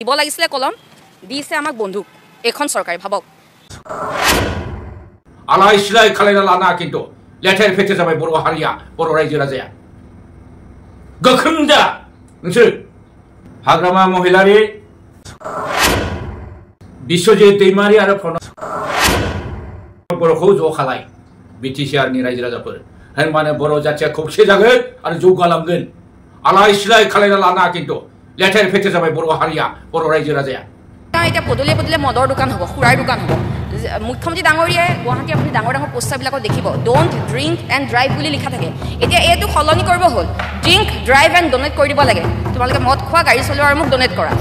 দিব লাগিছিলে কলম দিছে আমাক বন্ধুক এখন সরকারি ভাবক আলা ইসলাই খালাইনা লানা কিন্তু লেটার ফেতে যাবে বড় হারিয়া বড় রাইজো রাজায়া गोख्रोंदा नोंसोर हाग्रामा महिलारि बिश्वजित दैमारि आरो बर'खौ ज' खालाय बिटिसिआरनि रायजो राजाफोर होनबानो बर' जाथिया खौसे जागोन आरो जौगालांगोन आलाय सिलाय खालायना लाना किन्तु लेथेर फेथेर जाबाय बर' हारिया बर' रायजो राजाया এটা পদলে পদলে মদৰ দোকান হ'ব খুৰাৰ দোকান হ'ব মুখ্যমন্ত্ৰী ডাঙৰীয়াই গুৱাহাটী আপুনি ডাঙৰ ডাঙৰ পোষ্টাৰবিলাকত দেখিব ডোন্ট ড্ৰিংক এণ্ড ড্ৰাইভ বুলি লিখা থাকে এতিয়া এইটো সলনি কৰিব হ'ল ড্ৰিংক ড্ৰাইভ এণ্ড ডোনেট কৰি দিব লাগে তোমালোকে মদ খোৱা গাড়ী চলোৱা আৰু মোক ডোনেট কৰা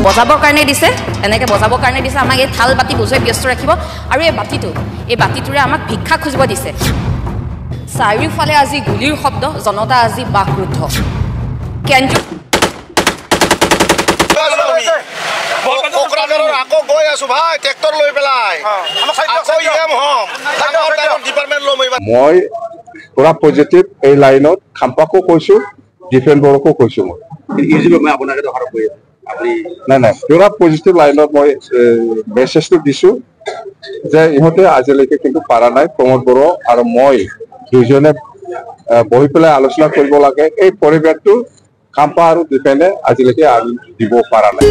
বজাবৰ কাৰণে দিছে এনেকৈ বজাবৰ কাৰণে দিছে আমাক এই থাল বাতি বুজাই ব্যস্ত ৰাখিব আৰু এই বাতিটোৰে আমাক ভিক্ষা খুজিব দিছে চাৰিওফালে আজি গুলিৰ শব্দ জনতা আজি বাকৰুদ্ধ মই পুৰা পজিটিভ এই লাইনত খাম্পাকো কৈছো ডিফেন্ড বৰকো কৈছো মই আপোনাকে দৰকাৰ কৰি নাই পুৰা পজিটিভ লাইনত মই মেছেজটো দিছো যে ইহঁতে আজিলৈকে কিন্তু পাৰা নাই প্ৰমোদ বড়ো আৰু মই দুজনে বহি পেলাই আলোচনা কৰিব লাগে এই পৰিৱেশটো খাম্পা আৰু ডিফেন্ডে আজিলৈকে দিব পাৰা নাই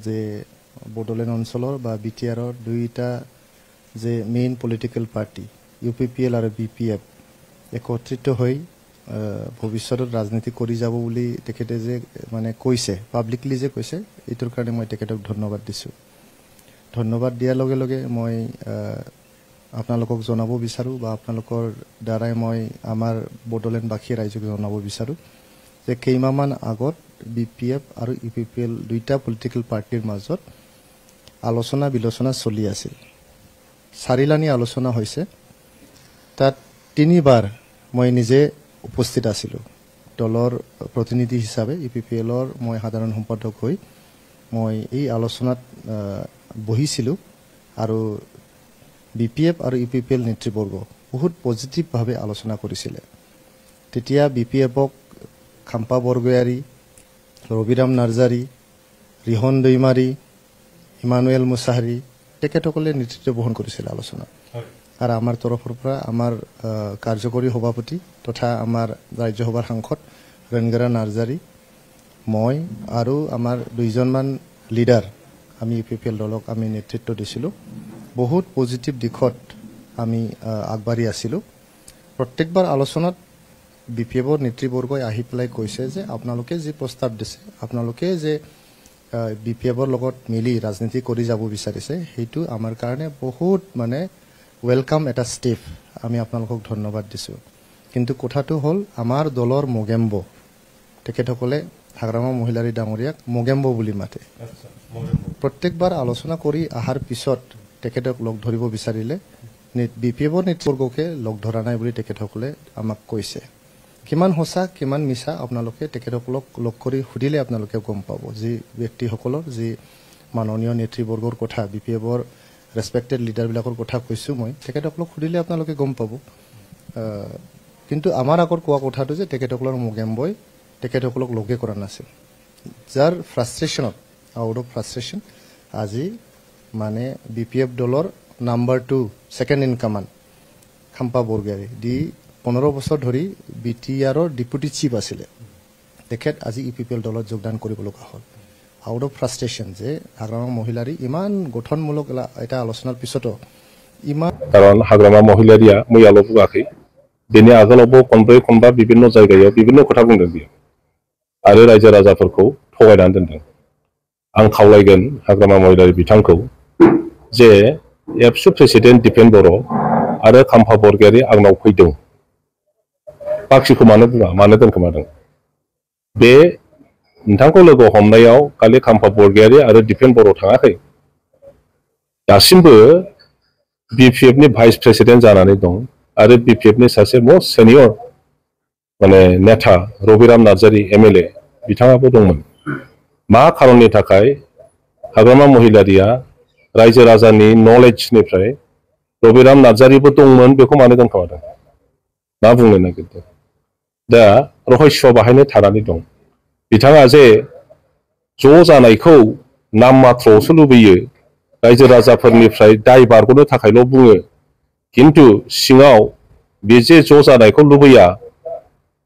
যে বড়োলেণ্ড অঞ্চলৰ বা বিটিআৰৰ দুইটা যে মেইন পলিটিক্যাল পাৰ্টি ইউপিপিএল আৰু বিপিএফ একত্ৰিত হৈ ভৱিষ্যতত ৰাজনীতি কৰি যাব বুলি তেখেতে যে মানে কৈছে পাব্লিকলি যে কৈছে এইটোৰ কাৰণে মই তেখেতক ধন্যবাদ দিছোঁ ধন্যবাদ দিয়াৰ লগে লগে মই আপোনালোকক জনাব বিচাৰোঁ বা আপোনালোকৰ দ্বাৰাই মই আমাৰ বড়োলেণ্ডবাসী ৰাইজক জনাব বিচাৰোঁ যে কেইমাহমান আগত বিপিএফ আৰু ইউপিপিএল দুইটা পলিটিক্যাল পাৰ্টিৰ মাজত আলোচনা বিলোচনা চলি আছিল চাৰিলানি আলোচনা হৈছে তাত তিনিবাৰ মই নিজে উপস্থিত আছিলোঁ দলৰ প্ৰতিনিধি হিচাপে ইউপিপিএলৰ মই সাধাৰণ সম্পাদক হৈ মই এই আলোচনাত বহিছিলোঁ আৰু বিপিএফ আৰু ইউপিপিএল নেতৃবৰ্গ বহুত পজিটিভভাৱে আলোচনা কৰিছিলে তেতিয়া বিপিএফক খাম্পা বৰগয়াৰী ৰবিৰাম নাৰ্জাৰী ৰিহন দৈমাৰী ইমানুৱেল মুছাহাৰী তেখেতসকলে নেতৃত্ব বহন কৰিছিল আলোচনা আৰু আমাৰ তৰফৰ পৰা আমাৰ কাৰ্যকৰী সভাপতি তথা আমাৰ ৰাজ্যসভাৰ সাংসদ ৰণগৰা নাৰ্জাৰী মই আৰু আমাৰ দুইজনমান লিডাৰ আমি ইউপিপিএল দলক আমি নেতৃত্ব দিছিলোঁ বহুত পজিটিভ দিশত আমি আগবাঢ়ি আছিলোঁ প্ৰত্যেকবাৰ আলোচনাত বিপিএফৰ নেতৃবৰ্গই আহি পেলাই কৈছে যে আপোনালোকে যি প্ৰস্তাৱ দিছে আপোনালোকে যে বিপিএফৰ লগত মিলি ৰাজনীতি কৰি যাব বিচাৰিছে সেইটো আমাৰ কাৰণে বহুত মানে ওয়েলকাম এটা ষ্টেপ আমি আপোনালোকক ধন্যবাদ দিছোঁ কিন্তু কথাটো হ'ল আমাৰ দলৰ মগেম্ব তেখেতসকলে হাগ্ৰামা মহিলাৰী ডাঙৰীয়াক মগেম্ব বুলি মাতে প্ৰত্যেকবাৰ আলোচনা কৰি অহাৰ পিছত তেখেতক লগ ধৰিব বিচাৰিলে বিপিএফৰ নেতৃবৰ্গকে লগ ধৰা নাই বুলি তেখেতসকলে আমাক কৈছে কিমান সঁচা কিমান মিছা আপোনালোকে তেখেতসকলক লগ কৰি সুধিলে আপোনালোকে গম পাব যি ব্যক্তিসকলৰ যি মাননীয় নেতৃবৰ্গৰ কথা বিপিএফৰ ৰেসপেক্টেড লিডাৰবিলাকৰ কথা কৈছোঁ মই তেখেতসকলক সুধিলে আপোনালোকে গম পাব কিন্তু আমাৰ আগৰ কোৱা কথাটো যে তেখেতসকলৰ মগেম্বই তেখেতসকলক লগে কৰা নাছিল যাৰ ফ্ৰাষ্ট্ৰেশ্যনত আউট অফ ফ্ৰাষ্ট্ৰেশ্যন আজি মানে বিপিএফ দলৰ number 2 second in command Khampa Borgoyari দি 15 বছৰ ধৰি বিটিআৰৰ ডেপুটি চিফ আছিলে তেখেত আজি ইউপিপিএল দলত যোগদান কৰিব লগা হ'ল আউট অফ ফ্ৰাষ্ট্ৰেশ্যন যে হাগ্ৰামা মহিলাৰী ইমান গঠনমূলক এটা আলোচনাৰ পিছতো ইমান কাৰণ হাগ্ৰামা মহিলাৰীয়া মই আলোপ গাখি দিনে আজলাবো खनब्रै বিভিন্ন জায়গাयाव বিভিন্ন কথা बुंदों बियो आरो रायजो राजाफोरखौ थगायनानै दोनदों आं खावलायगोन हाग्रामा महिलारी बिथांखौ जे एबसु प्रेसिडेन्ट दिपेन बर' आरो खाम्फा बरगयारी आंनाव फैदों बाखिखौ मानो बुङा मानो दोनखोमादों बे नोंथांखौ लोगो हमनायाव खालि खाम्फा बरगयारी आरो दिपेन बर' थाङाखै दासिमबो BPF नि भाइस प्रेसिडेन्ट जानानै दं आरो BPF नि सासे मोस्ट सेनियर माने नेता रबिराम नार्जारी MLA बिथाङाबो दंमोन मा खारननि थाखाय हाग्रामा महिलारिया रायजो राजानि नलेजनिफ्राय रबिराम नार्जारीबो दंमोन बेखौ मानो दोनखोमादों मा बुंनो नागिरदों दा रहस्य बाहायनो थानानै दं बिथाङा जे ज' जानायखौ नाम मात्रआवसो लुबैयो रायजो राजाफोरनिफ्राय दाय बारग'नो थाखायल' बुङो किन्तु सिङाव बे जे ज' जानायखौ लुबैया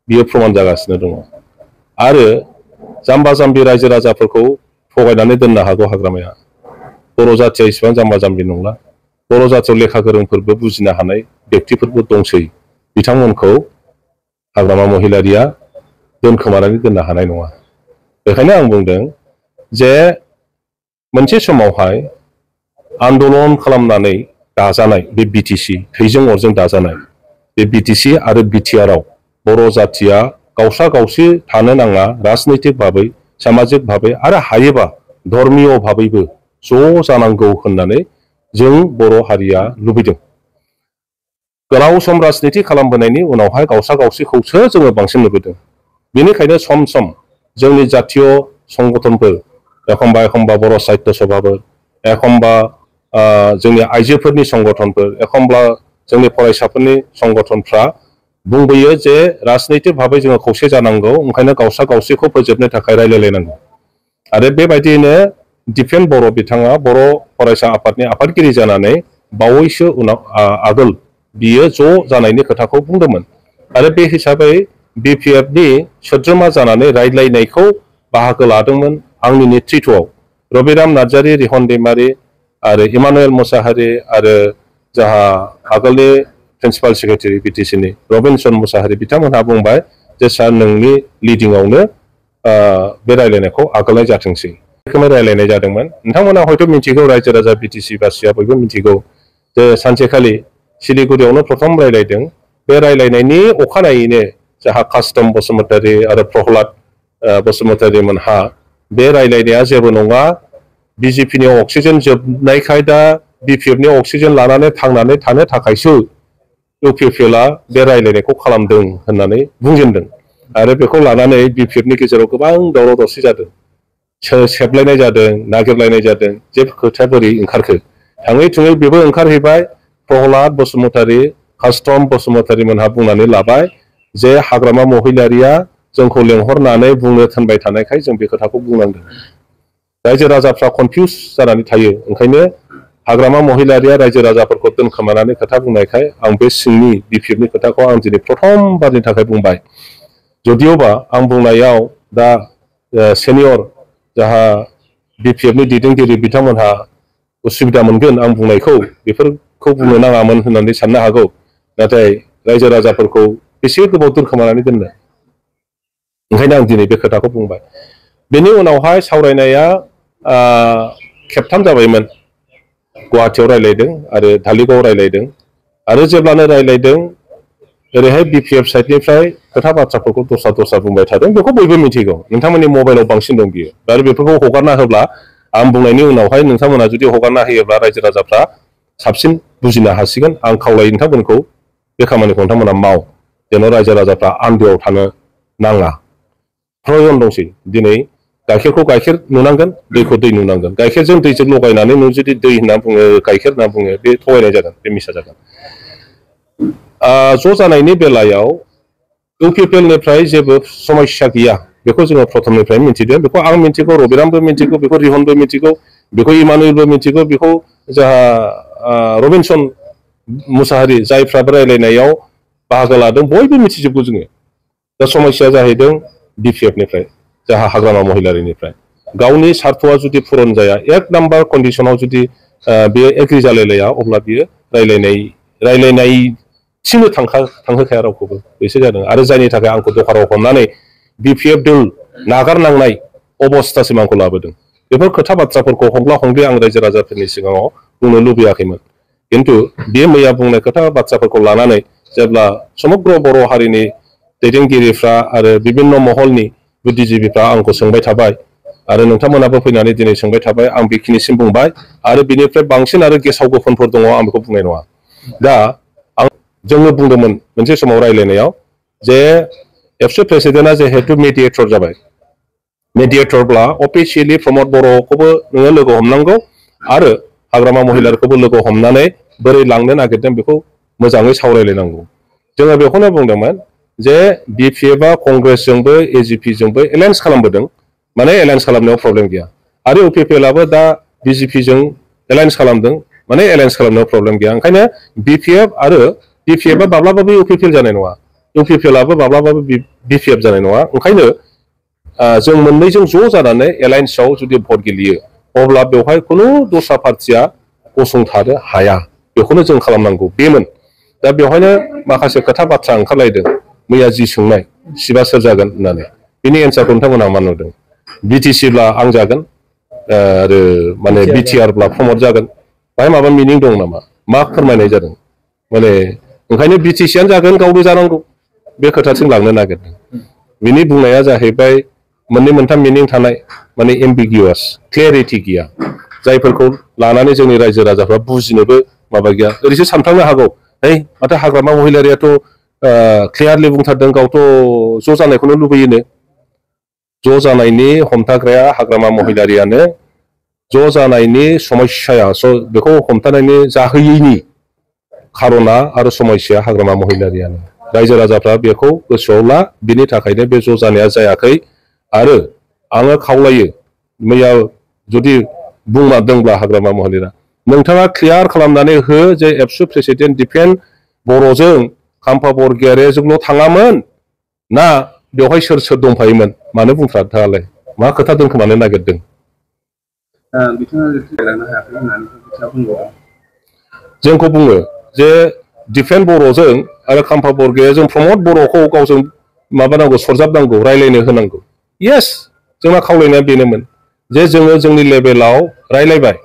बियो प्रमान जागासिनो दङ आरो जाम्बा जाम्बि रायजो राजाफोरखौ थगायनानै दोननो हागौ हाग्रामाया बर' जाथिया इसेबां जाम्बा जाम्बि नंला बर' जाथियाव लेखा गोरोंफोरबो बुजिनो हानाय व्यक्तिफोरबो दंसै बिथांमोनखौ हाग्रामा महिलारिया दोनखोमानानै दोननो हानाय नङा बेखायनो आं बुंदों जे मोनसे समावहाय आन्दलन खालामनानै दाजानाय बे BTC थैजों अरजों दाजानाय बे BTC आरो BTRआव बर' जातिया गावसा गावसि थानो नाङा राजनैतिक भाबै सामाजिक भाबै आरो हायोबा धर्मीय भाबैबो ज' जानांगौ होननानै जों बर' हारिया लुबैदों गोलाव सम राजनीति खालामबोनायनि उनावहाय गावसा गावसिखौसो जोङो बांसिन नुबोदों बेनिखायनो सम सम जोंनि जातीय संगठनफोर एखम्बा एखम्बा बर' साहित्य सभाफोर एखम्बा जोंनि आइजोफोरनि संगठनफोर एखम्बा जोंनि फरायसाफोरनि संगठनफ्रा बुंबोयो जे राजनैतिक भाबै जोङो खौसे जानांगौ ओंखायनो गावसा गावसिखौ फोजोबनो थाखाय रायलायलायनांगौ आरो बेबायदियैनो दिपेन बर' बिथाङा बर' फरायसा आफादनि आफादगिरि जानानै बावैसो उनाव आगोल बियो ज' जानायनि खोथाखौ बुंदोंमोन आरो बे हिसाबै BPF नि सोद्रोमा जानानै रायज्लायनायखौ बाहागो लादोंमोन आंनि नेतृत्वआव रबिराम नार्जारी रिहन दैमारी आरो इमानुएल मुसाहारी आरो जाहा आगोलनि प्रिन्सिपाल सेक्रेटारि BTC नि रबिनसन मुसाहारी बिथांमोनहा बुंबाय जे सार नोंनि लिडिंआवनो बे रायलायनायखौ आगोलनाय जाथोंसै रोखोमै रायलायनाय जादोंमोन नोंथांमोना हयथ' मिथिगौ रायजो राजा BTC बासिया बयबो मिथिगौ जे सानसेखालि सिलिगुरियावनो प्रथम रायलायदों बे रायलायनायनि अखानायैनो जाहा कास्टम बसुमतारी आरो प्रहलाद बसुमतारी मोनहा बे रायलायनाया जेबो नङा BJP नि अक्सिजेन जोबनायखाय दा BPF नि अक्सिजेन लानानै थांनानै थानो थाखायसो UPPLआ बे रायलायनायखौ खालामदों होननानै बुंजेनदों आरो बेखौ लानानै BPF नि गेजेराव गोबां दावराव दावसि जादों सेबलायनाय जादों नागिरलायनाय जादों जे खोथाया बोरै ओंखारखो थाङै थुङै बेबो ओंखारहैबाय प्रहलाद बसुमतारी कास्टम बसुमतारी मोनहा बुंनानै लाबाय जे हाग्रामा महिलारिया जोंखौ लेंहरनानै बुंनो थिनबाय थानायखाय जों बे खोथाखौ बुंनांदों रायजो राजाफ्रा कनफ्यूज जानानै थायो ओंखायनो हाग्रामा महिलारिया रायजो राजाफोरखौ दोनखोमानानै खोथा बुंनायखाय आं बे सिंनि BPF नि खोथाखौ आं दिनै प्रथमबारनि थाखाय बुंबाय जदिअबा आं बुंनायाव दा सेनियर जाहा BPF नि दैदेनगिरि बिथांमोनहा उसुबिदा मोनगोन आं बुंनायखौ बेफोरखौ बुंनो नाङामोन होननानै साननो हागौ नाथाय रायजो राजाफोरखौ बेसे गोबाव दोनखोमानानै दोननो ओंखायनो आं दिनै बे खोथाखौ बुंबाय बेनि उनावहाय सावरायनाया खेबथाम जाबायमोन गुवाहाटीयाव रायलायदों आरो धालिगावआव रायलायदों आरो जेब्लानो रायलायदों ओरैहाय BPF साइडनिफ्राय खोथा बाथ्राफोरखौ दस्रा बुंबाय थादों बेखौ बयबो मिथिगौ नोंथांमोननि मबाइलाव बांसिन दं बियो आरो बेफोरखौ हगारना होब्ला आं बुंनायनि उनावहाय नोंथांमोना जुदि हगारना होयोब्ला रायजो राजाफ्रा साबसिन बुजिनो हासिगोन आं खावलायो नोंथांमोनखौ बे खामानिखौ नोंथांमोना माव जेन' रायजो राजाफ्रा आन्दोआव थानो नाङा प्रयजन दंसै दिनै गाइखेरखौ गाइखेर नुनांगोन दैखौ दै नुनांगोन गाइखेरजों दैजों लगायनानै नों जुदि दै होनना बुङो गाइखेर होनना बुङो बे थगायनाय जागोन बे मिसा जागोन ज' जानायनि बेलायाव UPPLनिफ्राय जेबो समस्या गैया बेखौ जोङो प्रथमनिफ्राय मिथिदों बेखौ आं मिथिगौ रबिरामबो मिथिगौ बेखौ रिहनबो मिथिगौ बेखौ इमानुएलबो मिथिगौ बेखौ जाहा रबिनसन मुसाहारी जायफ्राबो रायलायनायाव बाहागो लादों बयबो मिथिजोबगौ जोङो दा समस्या जाहैदों BPFनिफ्राय जाहा हाग्रामा महिलारिनिफ्राय गावनि सार्थ'आ जुदि पुरन जाया एक नाम्बार कन्डिशनाव जुदि बेयो एग्रि जालायलाया अब्ला बियो रायलायनायसिम थांहोखाया रावखौबो बेसो जादों आरो जायनि थाखाय आंखौ दखानाव हमनानै BPF दोल नागारनांनाय अबस्थासिम आंखौ लाबोदों बेफोर खोथा बाथ्राफोरखौ हंग्ला हंग्लि आं रायजो राजाफोरनि सिगाङाव बुंनो लुबैयाखैमोन किन्तु बे मैया बुंनाय खोथा बाथ्राफोरखौ लानानै जेब्ला समग्र बर' हारिनि दैदेनगिरिफ्रा आरो बिभिन्न महलनि बुद्धिजीबिफ्रा आंखौ सोंबाय थाबाय आरो नोंथांमोनाबो फैनानै दिनै सोंबाय थाबाय आं बेखिनिसिम बुंबाय आरो बिनिफ्राय बांसिन आरो गेसाव गोफोनफोर दङ आं बेखौ बुंनाय नङा दा आं जोङो बुंदोंमोन मोनसे समाव रायलायनायाव जे एबसु प्रेसिडेन्टआ जिहेतु मेडिएटर जाबाय मेडिएटरब्ला अफिसियेलि प्रमद बर'खौबो नोङो लोगो हमनांगौ आरो हाग्रामा महिलारिखौबो लोगो हमनानै बोरै लांनो नागिरदों बेखौ मोजाङै सावरायलायनांगौ जोङो बेखौनो बुंदोंमोन जे बिपिएफआ कंग्रेसजोंबो एजिपिजोंबो एलायन्स खालामबोदों माने एलायन्स खालामनायाव प्रब्लेम गैया आरो इउपिपिएलआबो दा बिजेपिजों एलायन्स खालामदों माने एलायन्स खालामनायाव प्रब्लेम गैया ओंखायनो बिपिएफ आरो बिपिएफआ माब्लाबाबो इउपिपिएल जानाय नङा इउपिपिएलआबो माब्लाबाबो बिपिएफ जानाय नङा ओंखायनो जों मोननैजों ज' जानानै एलायन्सआव जुदि भट गेलेयो अब्ला बेवहाय खुनु दस्रा पार्टिया गसंथानो हाया बेखौनो जों खालामनांगौ बेमोन दा बेवहायनो माखासे खोथा बाथ्रा ओंखारलायदों मैया जि सोंनाय सिबा सोर जागोन होननानै बिनि एन्सारखौ नोंथांमोनहा मा नुदों बिटिसिब्ला आं जागोन आरो माने बिटिआरब्ला प्रमद जागोन बाहाय माबा मिनिं दं नामा मा फोरमायनाय जादों माने ओंखायनो बिटिसिआनो जागोन गावबो जानांगौ बे खोथाथिं लांनो नागिरदों बिनि बुंनाया जाहैबाय मोननै मोनथाम मिनिं थानाय माने एम्बिगिउआस क्लियारिटि गैया जायफोरखौ लानानै जोंनि रायजो राजाफ्रा बुजिनोबो माबा गैया ओरैसो सानफ्लांनो हागौ है माथो हाग्रामा महिलारियाथ' क्लियारलि बुंथारदों गावथ' ज' जानायखौनो लुबैयोनो ज' जानायनि हमथाग्राया हाग्रामा महिलारियानो ज' जानायनि समस्याया बेखौ हमथानायनि जाहोयैनि खारना आरो समस्याया हाग्रामा महिलारियानो रायजो राजाफ्रा बेखौ गोसोआव ला बिनि थाखायनो बे ज' जानाया जायाखै आरो आङो खावलायो मैया जुदि बुंमारदोंब्ला हाग्रामा महिलारिया नोंथाङा क्लियार खालामनानै हो जे एबसु प्रेसिडेन्ट डिफेन्ड बर'जों खाम्फा बरगयारिजोंल' थाङामोन ना बेवहाय सोर सोर दंफायोमोन मानो बुंथारालाय मा खोथा दोनखोमानो नागिरदों जोंखौ बुङो जे डिफेन्ड बर'जों आरो खाम्फा बरगयारिजों प्रमद बर'खौ गावजों माबानांगौ सरजाबनांगौ रायलायनो होनांगौ येस जोंना खावलायनाया बेनोमोन जे जोङो जोंनि लेभेलाव रायलायबाय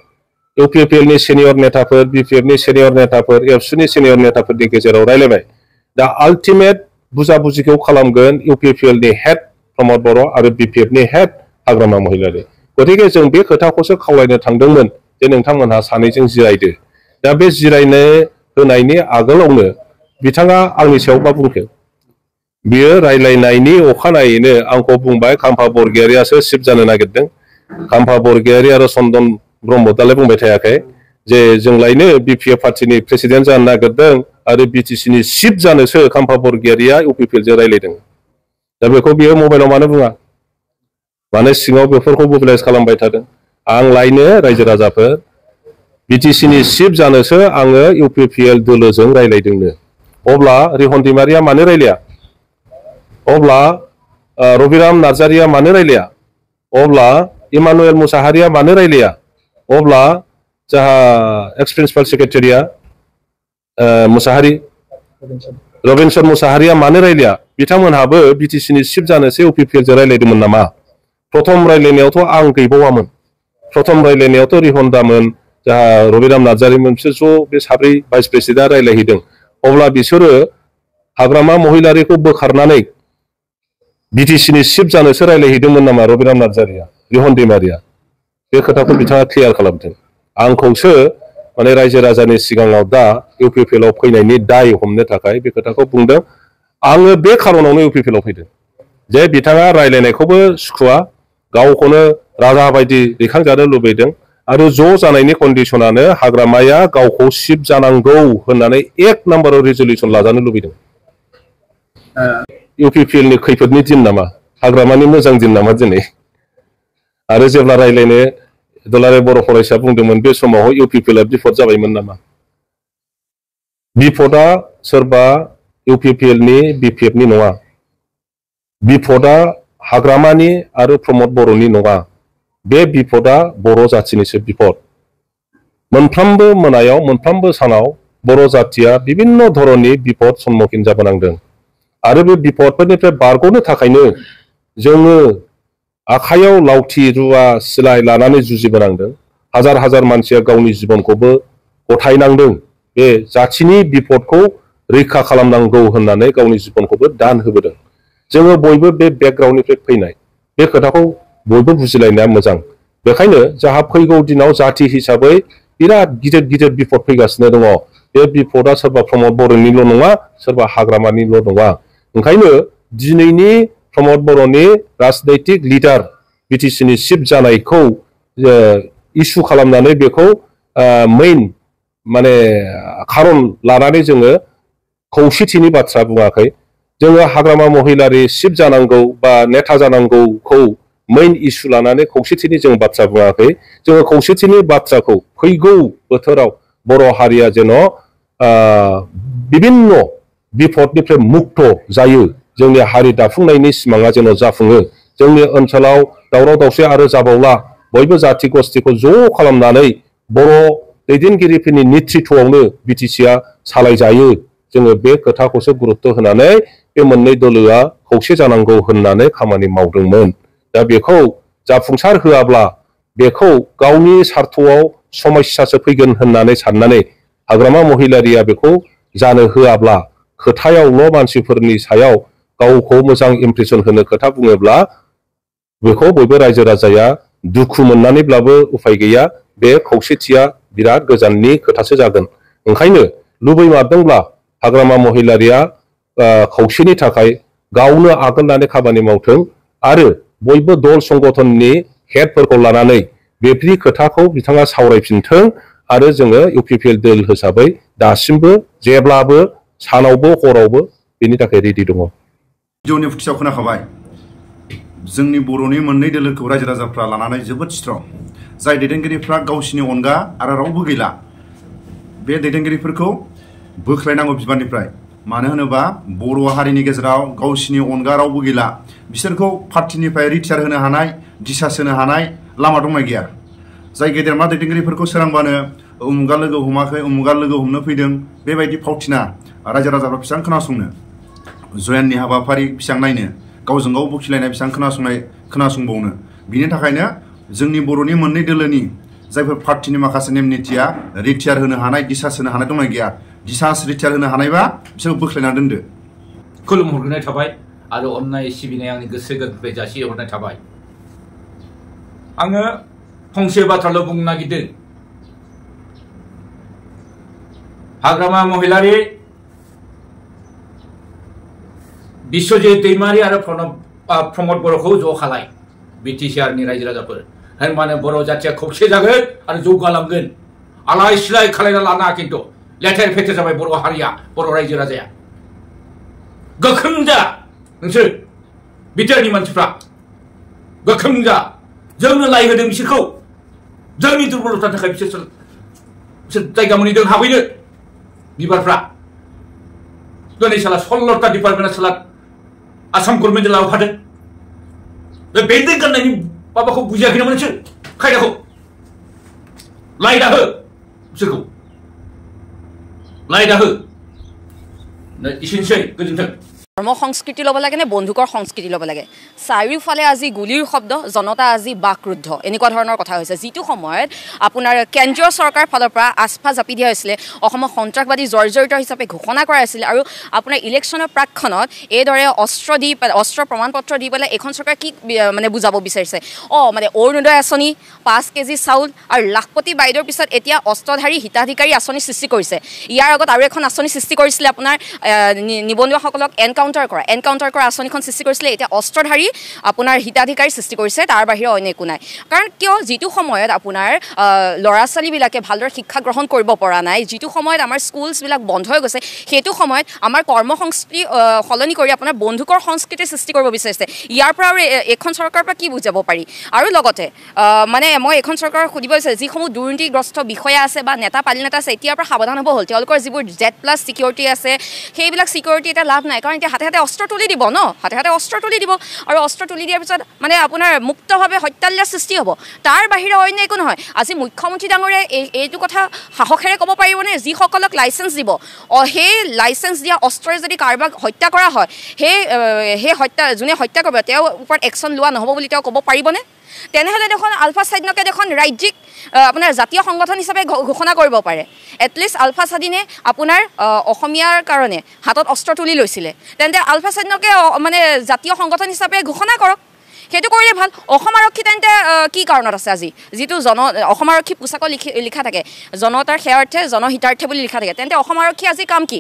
इउपिपिएलनि सिनियर नेताफोर बिपिएफनि सिनियर नेताफोर एबसुनि सिनियर नेताफोरनि गेजेराव रायलायबाय दा आल्टिमेट बुजाबुजिखौ खालामगोन इउपिपिएलनि हेड प्रमद बर' आरो बिपिएफनि हेड हाग्रामा महिलारि गतिके जों बे खोथाखौसो खावलायनो थांदोंमोन जे नोंथांमोनहा सानैजों जिरायदो दा बे जिरायनो होनायनि आगोलावनो बिथाङा आंनि सायाव मा बुंखो बियो रायलायनायनि अखानायैनो आंखौ बुंबाय खाम्फा बरगयारियासो सिफ जानो नागिरदों खाम्फा बरगयारि आरो चन्दन ब्रह्म दालाय बुंबाय थायाखै जे जोंलायनो बिपिएफ पार्टिनि प्रेसिडेन्ट जानो नागिरदों आरो बिटिसिनि चिफ जानोसो खाम्फा बरगयारिया इउपिपिएलजों रायलायदों दा बेखौ बियो मबाइलाव मानो बुङा माने सिङाव बेफोरखौ मोबिलाइज खालामबाय थादों आं लायनो रायजो राजाफोर बिटिसिनि चिफ जानोसो आङो इउपिपिएल दोलोजों रायलायदोंनो अब्ला रिहन दैमारिया मानो रायलाया अब्ला रबिराम नार्जारिया मानो रायलाया अब्ला इमानुएल मुसाहारिया मानो रायलाया अब्ला जाहा एक्स प्रिन्सिपाल सेक्रेटारिया मुसाहारि रबिनसन मुसाहारिया मानो रायलाया बिथांमोनहाबो बिटिसिनि चिफ जानोसो इउपिपिएलजों रायलायदोंमोन नामा प्रथम रायलायनायावथ' आं गैबावामोन प्रथम रायलायनायावथ' रिहन्दामोन जाहा रबिराम नार्जारिमोन बिसोर ज' बे साब्रै भाइस प्रेसिडेन्टआ रायलायहैदों अब्ला बिसोरो हाग्रामा महिलारिखौ बोखारनानै बिटिसिनि चिफ जानोसो रायलायहैदोंमोन नामा रबिराम नार्जारिया रिहन दैमारिया बे खोथाखौ बिथाङा क्लियार खालामदों आंखौसो माने रायजो राजानि सिगाङाव दा इउपिपिएलआव फैनायनि दाय हमनो थाखाय बे खोथाखौ बुंदों आङो बे खारनावनो इउपिपिएलआव फैदों जे बिथाङा रायलायनायखौबो सुखुवा गावखौनो राजा बायदि दैखांजानो लुबैदों आरो ज' जानायनि कन्डिसनानो हाग्रामाया गावखौ चिफ जानांगौ होननानै एक नाम्बाराव रिजलिउसन लाजानो लुबैदों इउपिपिएलनि खैफोदनि दिन नामा हाग्रामानि मोजां दिन नामा दिनै आरो जेब्ला रायलायनो दुलाराय बर' फरायसा बुंदोंमोन बे समाव इउपिपिएलआ बिफद जाबायमोन नामा बिफदआ सोरबा इउपिपिएलनि बिपिएफनि नङा बिफदआ हाग्रामानि आरो प्रमद बर'नि नङा बे बिफदआ बर' जाथिनिसो बिफद मोनफ्रोमबो मोनायाव मोनफ्रोमबो सानाव बर' जाथिया बिभिन्न धरननि बिफद सम्मुखीन जाबोनांदों आरो बे बिपदफोरनिफ्राय बारग'नो थाखायनो जोङो आखायाव लावथि रुवा सिलाय लानानै जुजिबोनांदों हाजार हाजार मानसिया गावनि जिबनखौबो गथायनांदों बे जाथिनि बिपदखौ रैखा खालामनांगौ होननानै गावनि जिबनखौबो दान होबोदों जोङो बयबो बे बेकग्राउन्डनिफ्राय फैनाय बे खोथाखौ बयबो बुजिलायनाया मोजां बेखायनो जाहा फैगौ दिनाव जाति हिसाबै बिराद गिदिर गिदिर बिपद फैगासिनो दङ बे बिपदा सोरबा प्रमद बर'निल' नङा सोरबा हाग्रामानिल' नङा ओंखायनो दिनैनि प्रमद बर'नि राजनैतिक लिडार बिटिसिनि चिफ जानायखौ इस्यु खालामनानै बेखौ मेइन माने खारन लानानै जोङो खौसेथिनि बाथ्रा बुङाखै जोङो हाग्रामा महिलारि चिफ जानांगौ बा नेता जानांगौखौ मेइन इस्यु लानानै खौसेथिनि जों बाथ्रा बुङाखै जोङो खौसेथिनि बाथ्राखौ फैगौ बोथोराव बर' हारिया जेन' बिभिन्न बिपदनिफ्राय मुक्त जायो जोंनि हारि दाफुंनायनि सिमाङा जेन' जाफुङो जोंनि ओनसोलाव दावराव दावसि आरो जाबावला बयबो जाति गस्थिखौ ज' खालामनानै बर' दैदेनगिरिफोरनि नेतृत्वआवनो बिटिसिआ सालायजायो जोङो बे खोथाखौसो गुरुत्व होनानै बे मोननै दोलोआ खौसे जानांगौ होननानै खामानि मावदोंमोन दा बेखौ जाफुंसार होआब्ला बेखौ गावनि सार्थआव समस्यासो फैगोन होननानै साननानै हाग्रामा महिलारिया बेखौ जानो होआब्ला खोथायावल' मानसिफोरनि सायाव गावखौ मोजां इमप्रेसन होनो खोथा बुङोब्ला बेखौ बयबो रायजो राजाया दुखु मोननानैब्लाबो उफाय गैया बे खौसेथिया बिराद गोजाननि खोथासो जागोन ओंखायनो लुबैमारदोंब्ला हाग्रामा महिलारिया खौसेनि थाखाय गावनो आगोलनानै खामानि मावथों आरो बयबो दल संगठननि हेडफोरखौ लानानै बेफोरनि खोथाखौ बिथाङा सावरायफिनथों आरो जोङो इउपिपिएल दोल हिसाबै दासिमबो जेब्लाबो सानावबो हरावबो बेनि थाखाय रेडि दङ भिडिअनि फुटिसाव खोनाखाबाय जोंनि बर'नि मोननै दोलोखौ रायजो राजाफ्रा लानानै जोबोद स्ट्रं जाय दैदेनगिरिफ्रा गावसिनि अनगा आरो रावबो गैला बे दैदेनगिरिफोरखौ बोख्लायनांगौ बिबाननिफ्राय मानो होनोबा बर' हारिनि गेजेराव गावसिनि अनगा रावबो गैला बिसोरखौ पार्टिनिफ्राय रिटायार होनो हानाय दिसा सोनो हानाय लामा दंना गैया जाय गेदेरमा दैदेनगिरिफोरखौ सोरांबानो उमुगा लोगो हमाखै उमुगा लोगो हमनो फैदों बेबायदि फावथिना रायजो राजाफ्रा बेसेबां खोनासंनो जयाननि हाबाफारि बेसेबां नायनो गावजों गाव बखिलायनाय बेसेबां खोनासंबावनो बिनि थाखायनो जोंनि बर'नि मोननै दोलोनि जायफोर पार्टिनि माखासे नेम निथिया रिटायार होनो हानाय दिसा सोनो हानाय दंना गैया दिसा रिटायार होनो हानायबा बिसोरखौ बोख्लायना दोनदो खुलुमहरनाय थाबाय आरो अननाय सिबिनाय आंनि गोसो गोरबोनिफ्राय जासिहरनाय थाबाय आङो फंसे बाथ्राल' बुंनो नागिरदों हाग्रामा महिलारि बिश्वजित दैमारि आरो प्रमद बर'खौ ज' खालाय बिटिसिआरनि रायजो राजाफोर होनबानो बर' जाथिया खौसे जागोन आरो जौगालांगोन आलाय सिलाय खालायना लानाङा खिन्थु लेथेर फेथेर जाबाय बर' हारिया बर' रायजो राजाया गोख्रों जा नोंसोर बिटिआरनि मानसिफ्रा गोख्रों जा जोंनो लाय होदों बिसोरखौ जोंनि दुर्बलतानि थाखाय बिसोर जायगा मोनहैदों हाबैनो बिबारफ्रा दिनै साला 16टा डिपार्टमेन्टआ साला आसाम गभर्नमेन्टजों लाबोफादों बे बेन्दों गाननायनि माबाखौ बुजियाखै नामा नोंसोर खायदाखौ लायदा हो बिसोरखौ लायदा हो एसेनोसै गोजोन्थों ধৰ্ম সংস্কৃতি ল'ব লাগে নে বন্ধুকৰ সংস্কৃতি ল'ব লাগে চাৰিওফালে আজি গুলিৰ শব্দ জনতা আজি বাকৰুদ্ধ এনেকুৱা ধৰণৰ কথা হৈছে যিটো সময়ত আপোনাৰ কেন্দ্ৰীয় চৰকাৰৰ ফালৰ পৰা আস্থা জাপি দিয়া হৈছিলে অসমক সন্ত্ৰাসবাদী জৰ্জৰিত হিচাপে ঘোষণা কৰা হৈছিল আৰু আপোনাৰ ইলেকশ্যনৰ প্ৰাকখনত এইদৰে অস্ত্ৰ প্ৰমাণপত্ৰ দি পেলাই এখন চৰকাৰ কি মানে বুজাব বিচাৰিছে মানে অৰুণোদয় আঁচনি 5 কেজি চাউল আৰু লাখপতি বাইদেউৰ পিছত এতিয়া অস্ত্ৰধাৰী হিতাধিকাৰী আঁচনি সৃষ্টি কৰিছে ইয়াৰ আগত আৰু এখন আঁচনি সৃষ্টি কৰিছিলে আপোনাৰ নিবনুৱাসকলক এনকাউণ্টাৰ কৰা আঁচনিখন সৃষ্টি কৰিছিলে এতিয়া অস্ত্ৰধাৰী আপোনাৰ হিতাধিকাৰী সৃষ্টি কৰিছে তাৰ বাহিৰে অন্য একো নাই কাৰণ কিয় যিটো সময়ত আপোনাৰ ল'ৰা ছোৱালীবিলাকে ভালদৰে শিক্ষা গ্ৰহণ কৰিব পৰা নাই যিটো সময়ত আমাৰ স্কুলছবিলাক বন্ধ হৈ গৈছে সেইটো সময়ত আমাৰ কৰ্ম সংস্কৃতি সলনি কৰি আপোনাৰ বন্ধুকৰ সংস্কৃতি সৃষ্টি কৰিব বিচাৰিছে ইয়াৰ পৰা আৰু এখন চৰকাৰৰ পৰা কি বুজাব পাৰি আৰু লগতে মানে মই এখন চৰকাৰক সুধিব বিচাৰিছোঁ যিসমূহ দুৰ্নীতিগ্ৰস্ত বিষয়া আছে বা নেতা পালিনেতা আছে এতিয়াৰ পৰা সাৱধান হ'ব হ'ল তেওঁলোকৰ যিবোৰ Z+ ছিকিউৰিটি আছে সেইবিলাক ছিকিউৰিটি এটা লাভ নাই কাৰণ এতিয়া হাতে হাতে অস্ত্ৰ তুলি দিব হাতে হাতে অস্ত্ৰ তুলি দিব আৰু অস্ত্ৰ তুলি দিয়াৰ পিছত মানে আপোনাৰ মুক্তভাৱে হত্যাল্য সৃষ্টি হ'ব তাৰ বাহিৰে অন্য একো নহয় আজি মুখ্যমন্ত্ৰী ডাঙৰীয়াই এইটো কথা সাহসেৰে ক'ব পাৰিবনে যিসকলক লাইচেঞ্চ দিব সেই লাইচেঞ্চ দিয়া অস্ত্ৰৰে যদি কাৰোবাক হত্যা কৰা হয় সেই হত্যা যোনে হত্যা কৰিব তেওঁৰ ওপৰত একশ্যন লোৱা নহ'ব বুলি তেওঁ ক'ব পাৰিবনে তেনেহ'লে দেখোন আলফা স্বাধীনকে দেখোন ৰাজ্যিক আপোনাৰ জাতীয় সংগঠন হিচাপে ঘোষণা কৰিব পাৰে এটলিষ্ট আলফা স্বাধীনে আপোনাৰ অসমীয়াৰ কাৰণে হাতত অস্ত্ৰ তুলি লৈছিলে তেন্তে আলফা স্বাধীনকে মানে জাতীয় সংগঠন হিচাপে ঘোষণা কৰক সেইটো কৰিলে ভাল অসম আৰক্ষী তেন্তে কি কাৰণত আছে আজি যিটো অসম আৰক্ষী পোছাকত লিখা থাকে জনতাৰ সেৱাৰ্থে জনহিতাৰ্থে বুলি লিখা থাকে তেন্তে অসম আৰক্ষী আজি কাম কি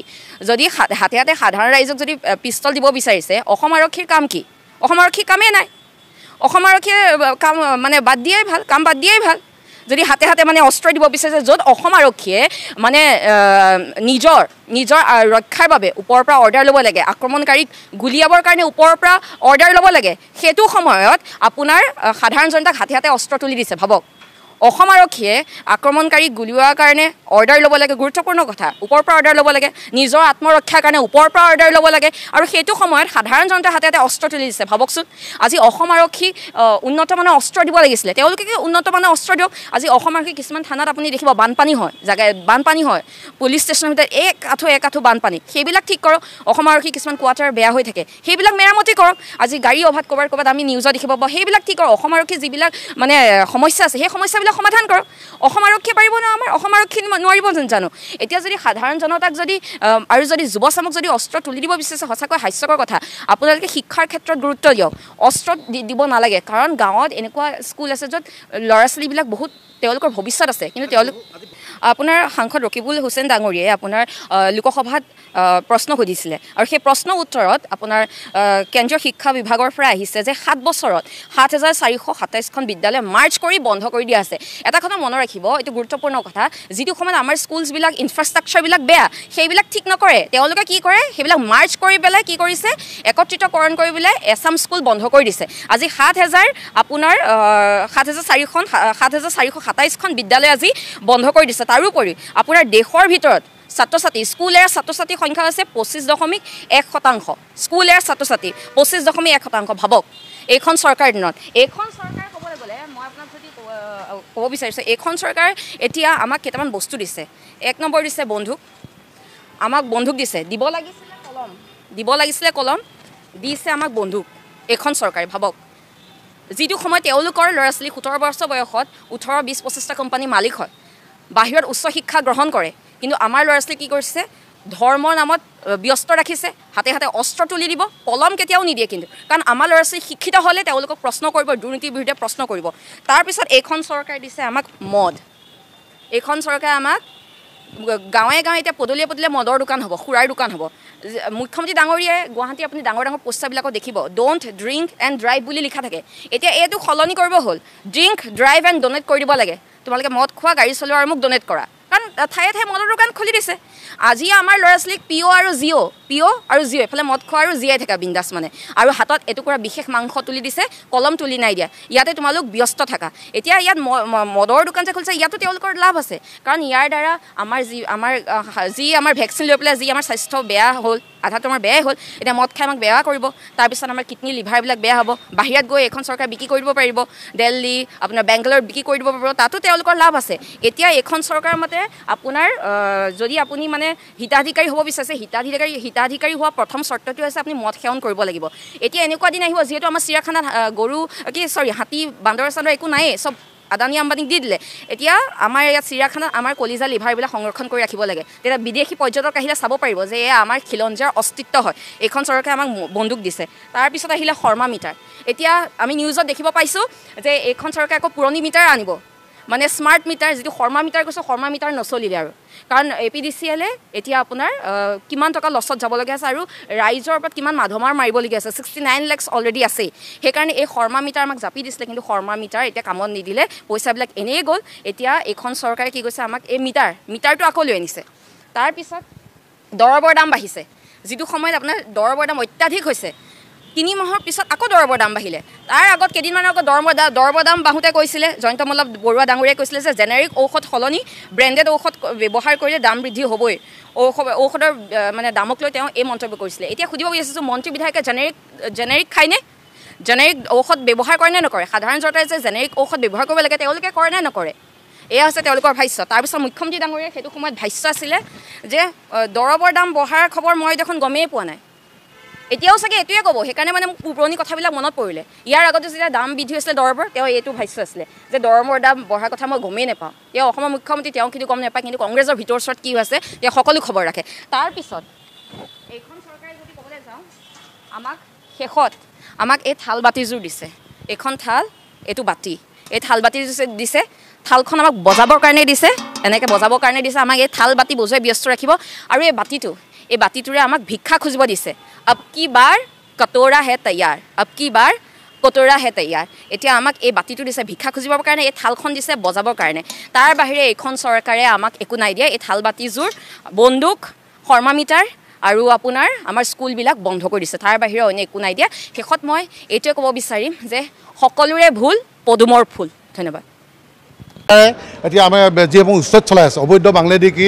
যদি হাতে হাতে সাধাৰণ ৰাইজক যদি পিষ্টল দিব বিচাৰিছে অসম আৰক্ষীৰ কাম কি অসম আৰক্ষীৰ কামেই নাই অসম আৰক্ষীয়ে কাম মানে বাদ দিয়াই ভাল কাম বাদ দিয়াই ভাল যদি হাতে হাতে মানে অস্ত্ৰ দিব বিচাৰিছে য'ত অসম আৰক্ষীয়ে মানে নিজৰ ৰক্ষাৰ বাবে ওপৰৰ পৰা অৰ্ডাৰ ল'ব লাগে আক্ৰমণকাৰীক গুলিয়াবৰ কাৰণে ওপৰৰ পৰা অৰ্ডাৰ ল'ব লাগে সেইটো সময়ত আপোনাৰ সাধাৰণ জনতাক হাতে হাতে অস্ত্ৰ তুলি দিছে ভাবক অসম আৰক্ষীয়ে আক্ৰমণকাৰীক গুলিওৱাৰ কাৰণে অৰ্ডাৰ ল'ব লাগে গুৰুত্বপূৰ্ণ কথা ওপৰৰ পৰা অৰ্ডাৰ ল'ব লাগে নিজৰ আত্মৰক্ষাৰ কাৰণে ওপৰৰ পৰা অৰ্ডাৰ ল'ব লাগে আৰু সেইটো সময়ত সাধাৰণ জনতাৰ হাতে হাতে অস্ত্ৰ তুলি দিছে ভাবকচোন আজি অসম আৰক্ষী উন্নত মানৰ অস্ত্ৰ দিব লাগিছিলে তেওঁলোকে কি উন্নত মানৰ অস্ত্ৰ দিয়ক আজি অসম আৰক্ষী কিছুমান থানাত আপুনি দেখিব বানপানী হয় বানপানী হয় পুলিচ ষ্টেচনৰ ভিতৰত এক আঁঠু বানপানী সেইবিলাক ঠিক কৰক অসম আৰক্ষী কিছুমান কোৱাৰ্টাৰ বেয়া হৈ থাকে সেইবিলাক মেৰামতি কৰক আজি গাড়ী অভাৱ ক'ৰবাত আমি নিউজত দেখিব পাওঁ সেইবিলাক ঠিক কৰক অসম আৰক্ষী যিবিলাক মানে সমস্যা আছে সেই সমস্যাবিলাক সমাধান কৰক অসম আৰক্ষীয়ে পাৰিব ন আমাৰ অসম আৰক্ষী নোৱাৰিব জানো এতিয়া যদি সাধাৰণ জনতাক যদি আৰু যদি যুৱ চামক যদি অস্ত্ৰ তুলি দিব বিচাৰিছে সঁচাকৈ হাস্যকৰ কথা আপোনালোকে শিক্ষাৰ ক্ষেত্ৰত গুৰুত্ব দিয়ক অস্ত্ৰ দিব নালাগে কাৰণ গাঁৱত এনেকুৱা স্কুল আছে য'ত ল'ৰা ছোৱালীবিলাক বহুত তেওঁলোকৰ ভৱিষ্যত আছে কিন্তু তেওঁলোক আপোনাৰ সাংসদ ৰকিবুল হুছেইন ডাঙৰীয়াই আপোনাৰ লোকসভাত প্ৰশ্ন সুধিছিলে আৰু সেই প্ৰশ্ন উত্তৰত আপোনাৰ কেন্দ্ৰীয় শিক্ষা বিভাগৰ পৰা আহিছে যে 7 বছৰত ৭,৪২৭খন বিদ্যালয় মাৰ্চ কৰি বন্ধ কৰি দিয়া আছে এটা কথা মনত ৰাখিব এইটো গুৰুত্বপূৰ্ণ কথা যিটো সময়ত আমাৰ স্কুলছবিলাক ইনফ্ৰাষ্ট্ৰাকচাৰবিলাক বেয়া সেইবিলাক ঠিক নকৰে তেওঁলোকে কি কৰে সেইবিলাক মাৰ্চ কৰি পেলাই কি কৰিছে একত্ৰিতকৰণ কৰি পেলাই এছাম স্কুল বন্ধ কৰি দিছে আজি 7,000 আপোনাৰ 7,427খন বিদ্যালয় আজি বন্ধ কৰি দিছে তাৰোপৰি আপোনাৰ দেশৰ ভিতৰত ছাত্ৰ ছাত্ৰী স্কুল এৰা ছাত্ৰ ছাত্ৰীৰ সংখ্যা আছে 25.1% স্কুল এৰা ছাত্ৰ ছাত্ৰী 25.1% ভাবক এইখন চৰকাৰৰ দিনত এইখন চৰকাৰ ক'বলৈ গ'লে মই আপোনাক যদি ক'ব বিচাৰিছোঁ এইখন চৰকাৰ এতিয়া আমাক কেইটামান বস্তু দিছে 1 নম্বৰ দিছে বন্ধুক আমাক বন্ধুক দিছে দিব লাগিছিলে কলম দিছে আমাক বন্ধুক এইখন চৰকাৰে ভাবক যিটো সময় তেওঁলোকৰ ল'ৰা ছোৱালী 17 বছৰ বয়সত 18-20-25টা কোম্পানী মালিক হয় বাহিৰত উচ্চ শিক্ষা গ্ৰহণ কৰে কিন্তু আমাৰ ল'ৰা ছোৱালী কি কৰিছে ধৰ্মৰ নামত ব্যস্ত ৰাখিছে হাতে হাতে অস্ত্ৰ তুলি দিব কলম কেতিয়াও নিদিয়ে কিন্তু কাৰণ আমাৰ ল'ৰা ছোৱালী শিক্ষিত হ'লে তেওঁলোকক প্ৰশ্ন কৰিব দুৰ্নীতিৰ বিৰুদ্ধে প্ৰশ্ন কৰিব তাৰপিছত এইখন চৰকাৰে দিছে আমাক মদ এইখন চৰকাৰে আমাক গাঁৱে গাঁৱে এতিয়া পদূলিয়ে মদৰ দোকান হ'ব খুৰাৰ দোকান হ'ব মুখ্যমন্ত্ৰী ডাঙৰীয়াই গুৱাহাটী আপুনি ডাঙৰ পোষ্টাৰবিলাকত দেখিব ডোণ্ট ড্ৰিংক এণ্ড ড্ৰাইভ বুলি লিখা থাকে এতিয়া এইটো সলনি কৰিব হ'ল ড্ৰিংক ড্ৰাইভ এণ্ড ডনেট কৰি দিব লাগে তোমালোকে মদ খোৱা গাড়ী চলোৱা আৰু মোক ডনেট কৰা কাৰণ ঠায়ে ঠায়ে মদৰ দোকান খুলি দিছে আজি আমাৰ ল'ৰা ছোৱালীক পিঅ' আৰু জিঅ' এইফালে মদ খোৱা আৰু জীয়াই থকা বিন্দাছ মানে আৰু হাতত এটুকুৰা বিশেষ মাংস তুলি দিছে কলম তুলি নাই দিয়া ইয়াতে তোমালোক ব্যস্ত থাকা এতিয়া ইয়াত মদৰ দোকান যে খুলিছে ইয়াতো তেওঁলোকৰ লাভ আছে কাৰণ ইয়াৰ দ্বাৰা আমাৰ ভেকচিন লৈ পেলাই যি আমাৰ স্বাস্থ্য বেয়া হ'ল আধাটো আমাৰ বেয়াই হ'ল এতিয়া মদ খাই আমাক বেয়া কৰিব তাৰপিছত আমাৰ কিডনী লিভাৰবিলাক বেয়া হ'ব বাহিৰত গৈ এখন চৰকাৰ বিক্ৰী কৰি দিব পাৰিব দিল্লী আপোনাৰ বেংগালোৰ বিক্ৰী কৰি দিব পাৰিব তাতো তেওঁলোকৰ লাভ আছে এতিয়া এইখন চৰকাৰৰ মতে আপোনাৰ যদি আপুনি মানে হিতাধিকাৰী হ'ব বিচাৰিছে হিতাধিকাৰী হোৱা প্ৰথম চৰ্তটো হৈছে আপুনি মদ সেৱন কৰিব লাগিব এতিয়া এনেকুৱা দিন আহিব যিহেতু আমাৰ চিৰিয়াখানাত হাতী বান্দৰ চান্দৰ একো নায়েই চব আদানী আম্বানীক দি দিলে এতিয়া আমাৰ ইয়াত চিৰিয়াখানাত আমাৰ কলিজা লিভাৰবিলাক সংৰক্ষণ কৰি ৰাখিব লাগে তেতিয়া বিদেশী পৰ্যটক আহিলে চাব পাৰিব যে এয়া আমাৰ খিলঞ্জীয়াৰ অস্তিত্ব হয় এইখন চৰকাৰে আমাক বন্দুক দিছে তাৰপিছত আহিলে শৰ্মা মিটাৰ এতিয়া আমি নিউজত দেখিব পাইছোঁ যে এইখন চৰকাৰে আকৌ পুৰণি মিটাৰ আনিব মানে স্মাৰ্ট মিটাৰ যিটো শৰ্মা মিটাৰ কৈছোঁ শৰ্মা মিটাৰ নচলিলে আৰু কাৰণ APDCL এতিয়া আপোনাৰ কিমান টকা লছত যাবলগীয়া আছে আৰু ৰাইজৰ ওপৰত কিমান মাধমাৰ মাৰিবলগীয়া আছে 69 লাখ অলৰেডি আছে সেইকাৰণে এই শৰ্মা মিটাৰ আমাক জাপি দিছিলে কিন্তু শৰ্মা মিটাৰ এতিয়া কামত নিদিলে পইচাবিলাক এনেই গ'ল এতিয়া এইখন চৰকাৰে কি কৈছে আমাক এই মিটাৰটো আকৌ লৈ আনিছে তাৰপিছত দৰৱৰ দাম বাঢ়িছে যিটো সময়ত আপোনাৰ দৰৱৰ দাম অত্যাধিক হৈছে 3 মাহৰ পিছত আকৌ দৰৱৰ দাম বাঢ়িলে তাৰ আগত কেইদিনমানৰ আগত দৰৱৰ দাম বাঢ়োতে কৈছিলে জয়ন্ত মল্ল বৰুৱা ডাঙৰীয়াই কৈছিলে যে জেনেৰিক ঔষধ সলনি ব্ৰেণ্ডেড ঔষধ ব্যৱহাৰ কৰিলে দাম বৃদ্ধি হ'বই ঔষধৰ মানে দামক লৈ তেওঁ এই মন্তব্য কৰিছিলে এতিয়া সুধিব বিচাৰিছোঁ মন্ত্ৰী বিধায়কে জেনেৰিক খায়নে জেনেৰিক ঔষধ ব্যৱহাৰ কৰে নে নকৰে সাধাৰণ জনতাই যে জেনেৰিক ঔষধ ব্যৱহাৰ কৰিব লাগে তেওঁলোকে কৰে নে নকৰে এয়া হৈছে তেওঁলোকৰ ভাষ্য তাৰপিছত মুখ্যমন্ত্ৰী ডাঙৰীয়াই সেইটো সময়ত ভাষ্য আছিলে যে দৰৱৰ দাম বঢ়াৰ খবৰ মই দেখোন গমেই পোৱা নাই এতিয়াও চাগে এইটোৱে ক'ব সেইকাৰণে মানে মোক পুৰণি কথাবিলাক মনত পৰিলে ইয়াৰ আগতে যেতিয়া দাম বৃদ্ধি হৈছিলে দৰৱৰ তেওঁ এইটো ভাষ্য আছিলে যে দৰৱৰ দাম বঢ়াৰ কথা মই গমেই নাপাওঁ তেওঁ অসমৰ মুখ্যমন্ত্ৰী তেওঁ কিন্তু গম নাপায় কিন্তু কংগ্ৰেছৰ ভিতৰ ওচৰত কি হৈছে তেওঁ সকলো খবৰ ৰাখে তাৰপিছত এইখন চৰকাৰে যদি ক'বলৈ যাওঁ আমাক শেষত আমাক এই থাল বাতিযোৰ দিছে এইখন থাল এইটো বাতি এই থাল বাতি দিছে থালখন আমাক বজাবৰ কাৰণে দিছে এনেকৈ বজাবৰ কাৰণে দিছে আমাক এই থাল বাতি বজোৱাই ব্যস্ত ৰাখিব আৰু এই বাতিটোৰে আমাক ভিক্ষা খুজিব দিছে अब की बार कटोरा है तैयार अब की बार कटोरा है तैयार এতিয়া আমাক এই বাতিটো দিছে ভিক্ষা খুজিবৰ কাৰণে এই থালখন দিছে বজাবৰ কাৰণে তাৰ বাহিৰে এইখন চৰকাৰে আমাক একো নাই দিয়ে এই থাল বাতিযোৰ বন্দুক থাৰ্মোমিটাৰ আৰু আপোনাৰ আমাৰ স্কুলবিলাক বন্ধ কৰি দিছে তাৰ বাহিৰে অন্য একো নাই দিয়ে শেষত মই এইটোৱে ক'ব বিচাৰিম যে সকলোৰে ভুল পদুমৰ ফুল ধন্যবাদ এতিয়া আমাৰ যিসমূহ উচ্ছেদ চলাই আছে অবৈধ বাংলাদেশী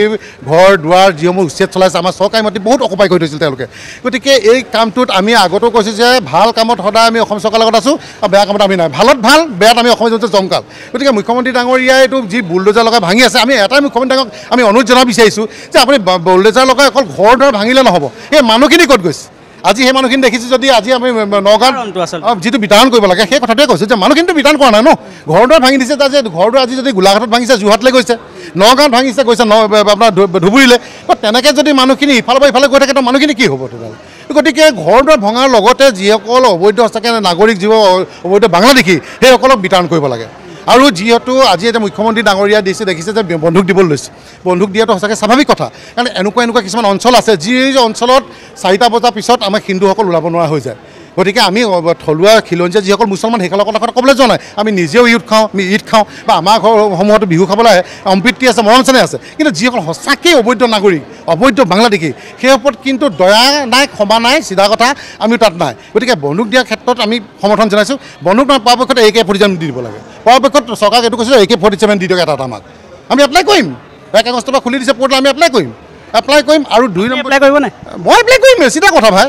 ঘৰ দুৱাৰ যিসমূহ উচ্ছেদ চলাই আছে আমাৰ চৰকাৰী মাটি বহুত অকুপাই কৰি থৈছিল তেওঁলোকে গতিকে এই কামটোত আমি আগতেও কৈছোঁ যে ভাল কামত সদায় আমি অসম চৰকাৰৰ লগত আছোঁ আৰু বেয়া কামত আমি নাই ভালত ভাল বেয়াত আমি অসমৰ জনতা জমকাল গতিকে মুখ্যমন্ত্ৰী ডাঙৰীয়াই এইটো যি বুলডোজাৰ লগাই ভাঙি আছে আমি এটাই মুখ্যমন্ত্ৰী ডাঙৰক আমি অনুৰোধ জনাব বিচাৰিছোঁ যে আপুনি বুলডোজাৰ লগাই অকল ঘৰ দুৱাৰ ভাঙিলে নহ'ব সেই মানুহখিনি ক'ত গৈছে আজি সেই মানুহখিনি দেখিছোঁ যদি আজি আমি নগাঁৱত যিটো বিতৰণ কৰিব লাগে সেই কথাটোৱে কৈছোঁ যে মানুহখিনিতো বিতৰণ কৰা নাই ন ঘৰ দুৱাৰ ভাঙি দিছে যে ঘৰ দুৱাৰ আজি যদি গোলাঘাটত ভাঙিছে যোৰহাটলৈ গৈছে নগাঁৱত ভাঙিছে গৈছে আপোনাৰ ধুবুৰীলৈ তেনেকৈ যদি মানুহখিনি ইফালৰ পৰা ইফালে গৈ থাকে তো মানুহখিনি কি হ'ব তেতিয়াহ'লে গতিকে ঘৰ দুৱাৰ ভঙাৰ লগতে যিসকল অবৈধ সঁচাকৈ নাগৰিক যিবোৰ অবৈধ বাংলাদেশী সেইসকলক বিতৰণ কৰিব লাগে আৰু যিহেতু আজি এতিয়া মুখ্যমন্ত্ৰী ডাঙৰীয়া দিছে দেখিছে যে বন্দুক দিবলৈ লৈছে বন্দুক দিয়াটো সঁচাকৈ স্বাভাৱিক কথা কাৰণ এনেকুৱা কিছুমান অঞ্চল আছে যি অঞ্চলত 4টা বজাৰ পিছত আমাৰ হিন্দুসকল ওলাব নোৱাৰা হৈ যায় গতিকে আমি থলুৱা খিলঞ্জীয়া যিসকল মুছলমান সেইসকলৰ কথা ক'বলৈ যোৱা নাই আমি নিজেও ঈদ খাওঁ বা আমাৰ ঘৰসমূহতো বিহু খাবলৈ আহে সম্প্ৰীতি আছে মৰম চেনেহ আছে কিন্তু যিসকল সঁচাকৈ অবৈধ নাগৰিক অবৈধ বাংলাদেশী সেই ওপৰত কিন্তু দয়া নাই ক্ষমা নাই চিধা কথা আমি তাত নাই গতিকে বন্দুক দিয়াৰ ক্ষেত্ৰত আমি সমৰ্থন জনাইছোঁ বন্দুক পৰাপক্ষত AK-47 দি দিব লাগে পৰাপক্ষত চৰকাৰক এইটো কৈছোঁ AK-47 দি দিয়ক এটা আমাক আমি এপ্লাই কৰিম 1 আগষ্টৰ পৰা খুলি দিছে পৰ্টেল আমি এপ্লাই কৰিম আৰু 2 নম্বৰ এপ্লাই কৰিব নাই মই এপ্লাই কৰিম চিধা কথা ভাই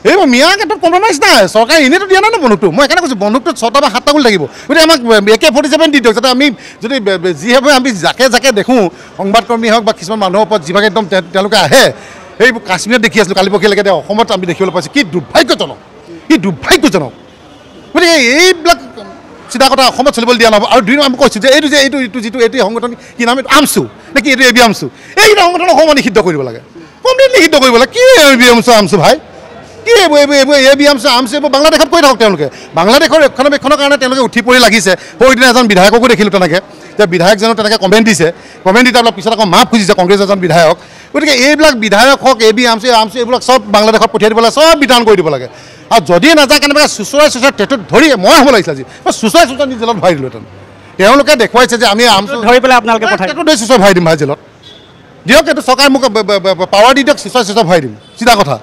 এই মিয়াৰ ক্ষেত্ৰত কম্প্ৰমাইজ নাই চৰকাৰে এনেইতো দিয়া নাই ন বন্দুকটো মই সেইকাৰণে কৈছোঁ বন্দুকটোত 6টা বা 7টা গুলি লাগিব গতিকে আমাক AK-47 দি দিয়ক যাতে আমি যদি যিভাৱে আমি জাকে দেখোঁ সংবাদকৰ্মী হওক বা কিছুমান মানুহৰ ওপৰত যিভাগে একদম তেওঁলোকে আহে এই কাশ্মীৰত দেখি আছিলোঁ কালি পৰহিলৈকে অসমত আমি দেখিবলৈ পাইছোঁ কি দুৰ্ভাগ্যজনক গতিকে এইবিলাক চিধা কথা অসমত চলিবলৈ দিয়া নহ'ব আৰু 2 নম্বৰ আমি কৈছোঁ যে এইটো সংগঠন কি নাম আমচু নে কি এইটো এবি আমচু এইকেইটা সংগঠন অসমত নিষিদ্ধ কৰিব লাগে কমপ্লিট নিষিদ্ধ কৰিব লাগে কি এবি আমচু ভাই কি এবি আমচু এইবোৰ বাংলাদেশত কৈ থাকক তেওঁলোকে বাংলাদেশৰ ৰক্ষণাবেক্ষণৰ কাৰণে তেওঁলোকে উঠি পৰি লাগিছে পৰহিদিনা এজন বিধায়ককো দেখিলোঁ তেনেকৈ যে বিধায়কজনেও তেনেকৈ কমেণ্ট দি তাৰ পিছত আকৌ মাফ খুজিছে কংগ্ৰেছ এজন বিধায়ক গতিকে এইবিলাক বিধায়ক হওক এবি আমচু এইবিলাক চব বাংলাদেশত পঠিয়াই দিব লাগে চব বিতৰণ কৰি দিব লাগে আৰু যদি নাযায় কেনেবাকৈ চুচৰাই টেটুত ধৰি মই হ'ব লাগিছিল আজি মই চুচৰাই নি জেলত ভৰাই দিলোঁহেঁতেন তেওঁলোকে দেখুৱাইছে যে আমি আমচু ধৰি পেলাই আপোনালোকে টেটুত ধৰি চুচৰাই ভৰাই দিম ভাই জেলত দিয়ক এইটো চৰকাৰে মোক পাৱাৰ দি দিয়ক চুচৰাই ভৰাই দিম চিধা কথা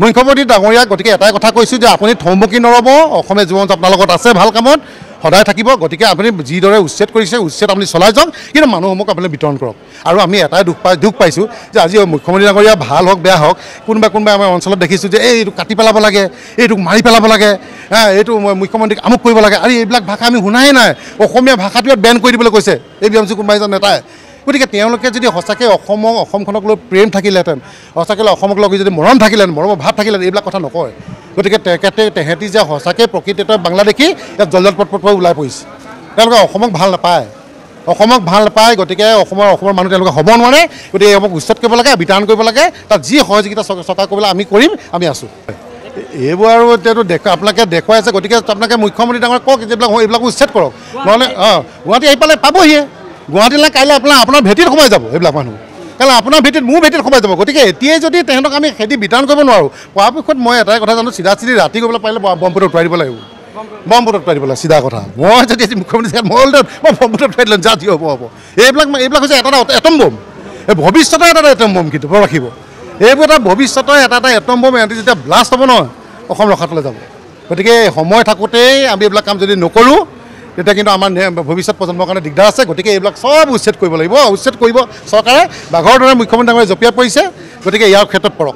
মুখ্যমন্ত্ৰী ডাঙৰীয়াক গতিকে এটাই কথা কৈছোঁ যে আপুনি থমকি নৰ'ব অসমীয়া যুৱ মঞ্চ আপোনাৰ লগত আছে ভাল কামত সদায় থাকিব গতিকে আপুনি যিদৰে উচ্ছেদ কৰিছে উচ্ছেদ আপুনি চলাই যাওক কিন্তু মানুহসমূহক আপুনি বিতৰণ কৰক আৰু আমি এটাই দুখ পাইছোঁ যে আজি মুখ্যমন্ত্ৰী ডাঙৰীয়া ভাল হওক বেয়া হওক কোনোবাই আমাৰ অঞ্চলত দেখিছোঁ যে এইটো কাটি পেলাব লাগে এইটোক মাৰি পেলাব লাগে এইটো মুখ্যমন্ত্ৰীক আমুক কৰিব লাগে আৰু এইবিলাক ভাষা আমি শুনাই নাই অসমীয়া ভাষাটোৱে বেন কৰি দিবলৈ কৈছে এই বিএমচি কোনোবা এজন নেতাই গতিকে তেওঁলোকে যদি সঁচাকৈ অসমখনক লৈ প্ৰেম থাকিলেহেঁতেন সঁচাকৈ অসমক লৈ যদি মৰম থাকিলেহেঁতেন মৰমৰ ভাৱ থাকিলেহেঁতেন এইবিলাক কথা নকয় গতিকে তেহেঁতি যে সঁচাকৈ প্ৰকৃততে বাংলাদেশী ইয়াত জলজল পট ওলাই পৰিছে তেওঁলোকে অসমক ভাল নাপায় গতিকে অসমৰ মানুহ তেওঁলোকে হ'ব নোৱাৰে গতিকে এইসমূহ উচ্ছেদ কৰিব লাগে বিতৰণ কৰিব লাগে তাত যি সহযোগিতা চৰকাৰ কৰিবলৈ আমি কৰিম আমি আছোঁ এইবোৰ আৰু এতিয়াতো আপোনালোকে দেখুৱাই আছে গতিকে আপোনালোকে মুখ্যমন্ত্ৰী ডাঙৰ কওক যে এইবিলাক উচ্ছেদ কৰক নহ'লে গুৱাহাটী আহি পালে পাবহিয়ে গুৱাহাটীলৈ কাইলৈ আপোনাৰ ভেটিত সোমাই যাব এইবিলাক মানুহ কাৰণ আপোনাৰ ভেটিত মোৰ ভেটিত সোমাই যাব গতিকে এতিয়াই যদি তেহেঁতক আমি খেতি বিতৰণ কৰিব নোৱাৰোঁ পৰাপক্ষত মই এটাই কথা জানো চিধা ৰাতি কৰিবলৈ পাৰিলে ব্ৰহ্মপুত্ৰত উঠাই দিব লাগিব চিধা কথা মই যদি মুখ্যমন্ত্ৰী মই ব্ৰহ্মপুত্ৰত উঠাই দিলোঁ যা যি হ'ব এইবিলাক হৈছে এটা এটম বম ভৱিষ্যতৰ এটা এটম বম কিন্তু ৰাখিব এইবোৰ এটা ভৱিষ্যতৰ এটা এটম বম এহেঁতি যেতিয়া ব্লাষ্ট হ'ব নহয় অসম ৰখাটোলৈ যাব গতিকে সময় থাকোঁতেই আমি এইবিলাক কাম যদি নকৰোঁ তেতিয়া কিন্তু আমাৰ ভৱিষ্যত প্ৰজন্মৰ কাৰণে দিগদাৰ আছে গতিকে এইবিলাক চব উচ্ছেদ কৰিব লাগিব উচ্ছেদ কৰিব চৰকাৰে বাঘৰ দৰে মুখ্যমন্ত্ৰী ডাঙৰীয়া জঁপিয়াই পৰিছে গতিকে ইয়াৰ ক্ষেত্ৰত পৰক